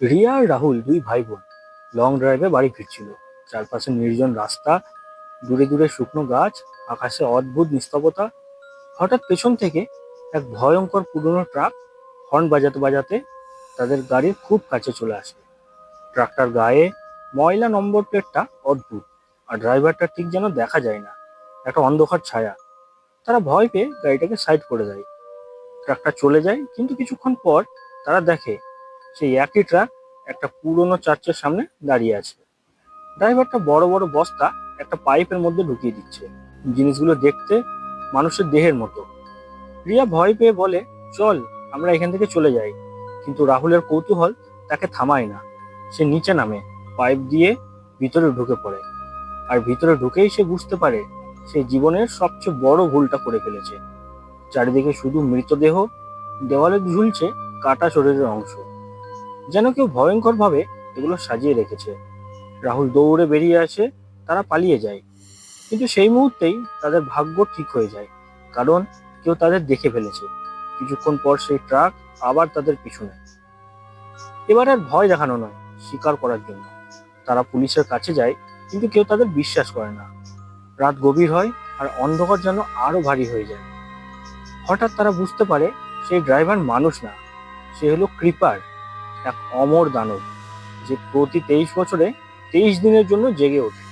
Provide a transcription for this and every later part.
রিয়া আর রাহুল দুই ভাই বোন লং ড্রাইভে বাড়ি ফিরছিল। চারপাশে নির্জন রাস্তা, দূরে দূরে শুকনো গাছ, আকাশে অদ্ভুত নিস্তব্ধতা। হঠাৎ পেছন থেকে এক ভয়ঙ্কর পুরনো ট্রাক হর্ন বাজাতে বাজাতে তাদের গাড়ির খুব কাছে চলে আসে। ট্রাকটার গায়ে ময়লা নম্বর প্লেটটা অদ্ভুত, আর ড্রাইভারটা ঠিক যেন দেখা যায় না, একটা অন্ধকার ছায়া। তারা ভয় পেয়ে গাড়িটাকে সাইড করে দেয়। ট্রাকটা চলে যায়, কিন্তু কিছুক্ষণ পর তারা দেখে সেই একই ট্রাক একটা পুরনো চার্চের সামনে দাঁড়িয়ে আছে। ড্রাইভারটা বড় বড় বস্তা একটা পাইপের মধ্যে ঢুকিয়ে দিচ্ছে। জিনিসগুলো দেখতে মানুষের দেহের মতো। রিয়া ভয় পেয়ে বলে, চল আমরা এখান থেকে চলে যাই। কিন্তু রাহুলের কৌতূহল তাকে থামায় না। সে নিচে নামে, পাইপ দিয়ে ভিতরে ঢুকে পড়ে। আর ভিতরে ঢুকেই সে বুঝতে পারে সে জীবনের সবচেয়ে বড় ভুলটা করে ফেলেছে। চারিদিকে শুধু মৃতদেহ, দেওয়ালে ঝুলছে কাটা শরীরের অংশ, যেন কেউ ভয়ঙ্কর ভাবে এগুলো সাজিয়ে রেখেছে। রাহুল দৌড়ে বেরিয়ে আসে, তারা পালিয়ে যায়। কিন্তু সেই মুহূর্তেই তাদের ভাগ্য ঠিক হয়ে যায়, কারণ কেউ তাদের দেখে ফেলেছে। কিছুক্ষণ পর সেই ট্রাক আবার তাদের পিছনে। এবার আর ভয় দেখানো নয়, স্বীকার করার জন্য। তারা পুলিশের কাছে যায়, কিন্তু কেউ তাদের বিশ্বাস করে না। রাত গভীর হয়, আর অন্ধকার যেন আরো ভারী হয়ে যায়। হঠাৎ তারা বুঝতে পারে সেই ড্রাইভার মানুষ না, সে হলো ক্রিপার, এক অমর দানব, যে প্রতি 23 বছরে 23 দিনের জন্য জেগে ওঠে।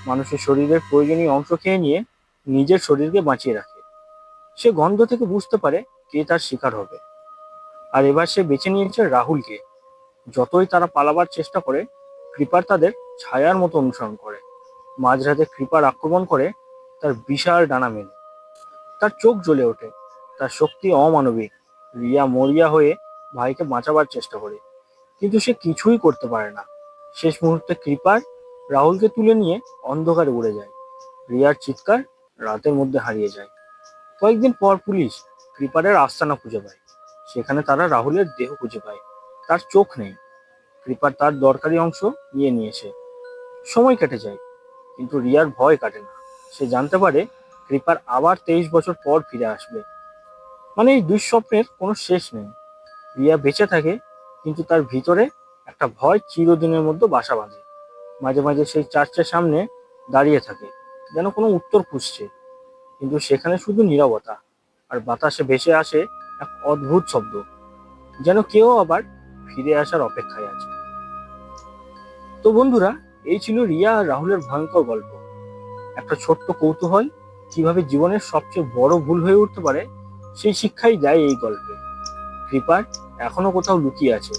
মানুষের শরীরের প্রয়োজনীয় অংশ খেয়ে নিয়ে নিজের শরীরকে বাঁচিয়ে রাখে। সে গন্ধ থেকে বুঝতে পারে কে তার শিকার হবে। আর এবার সে বেছে নিয়েছে রাহুলকে। যতই তারা পালাবার চেষ্টা করে, ক্রিপার তাদের ছায়ার মতো অনুসরণ করে। মাঝরাতে ক্রিপার আক্রমণ করে, তার বিশাল ডানা মেলে। তার চোখ জ্বলে ওঠে, তার শক্তি অমানবিক। রিয়া মরিয়া হয়ে ভাইকে বাঁচাবার চেষ্টা করে, কিন্তু সে কিছুই করতে পারে না। শেষ মুহূর্তে কৃপার রাহুলকে তুলে নিয়ে অন্ধকারে উড়ে যায়। রিয়ার চিৎকার রাতের মধ্যে হারিয়ে যায়। কয়েকদিন পর পুলিশ কৃপারের আস্তানা খুঁজে পায়। সেখানে তারা রাহুলের দেহ খুঁজে পায়। তার চোখ নেই। কৃপার তার দরকারি অংশ নিয়ে নিয়েছে। সময় কেটে যায়, কিন্তু রিয়ার ভয় কাটে না। সে জানতে পারে কৃপার আবার 23 বছর পর ফিরে আসবে। মানে এই দুঃস্বপ্নের কোনো শেষ নেই। রিয়া বেঁচে থাকে, কিন্তু তার ভিতরে একটা ভয় চিরদিনের মধ্যে বাসা বাঁধে। মাঝে মাঝে সেই চার্চের সামনে দাঁড়িয়ে থাকে, যেন কোনো উত্তর খুঁজছে। কিন্তু সেখানে শুধু নীরবতা, আর বাতাসে ভেসে আসে এক অদ্ভুত শব্দ, যেন কেউ আবার ফিরে আসার অপেক্ষায় আছে। তো বন্ধুরা, এই ছিল রিয়া আর রাহুলের ভয়ঙ্কর গল্প। একটা ছোট্ট কৌতূহল কিভাবে জীবনের সবচেয়ে বড় ভুল হয়ে উঠতে পারে, সেই শিক্ষাই দেয় এই গল্পে। কৃপার এখনো কোথাও লুকিয়ে আছে,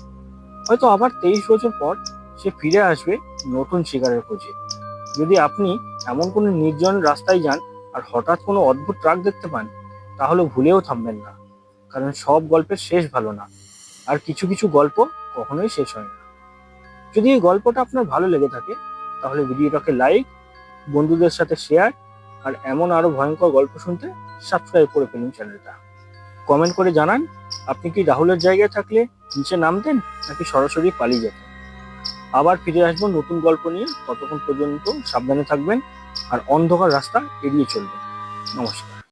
হয়তো আবার 23 বছর পর সে ফিরে আসবে নতুন শিকারের খোঁজে। যদি আপনি এমন কোনো নির্জন রাস্তায় যান আর হঠাৎ কোনো অদ্ভুত ট্রাক দেখতে পান, তাহলে ভুলেও থামবেন না, কারণ সব গল্পের শেষ ভালো না, আর কিছু কিছু গল্প কখনোই শেষ হয় না। যদি এই গল্পটা আপনার ভালো লেগে থাকে, তাহলে ভিডিওটাকে লাইক, বন্ধুদের সাথে শেয়ার, আর এমন আরো ভয়ঙ্কর গল্প শুনতে সাবস্ক্রাইব করে ফেলুন চ্যানেলটা। কমেন্ট করে জানান আপনি কি রাহুলের জায়গায় থাকলে নিচে নামতেন, নাকি সরাসরি পালিয়ে যেতেন। আবার ফিরে আসবো নতুন গল্প নিয়ে। ততক্ষণ পর্যন্ত সাবধানে থাকবেন আর অন্ধকার রাস্তা এড়িয়ে চলবেন। নমস্কার।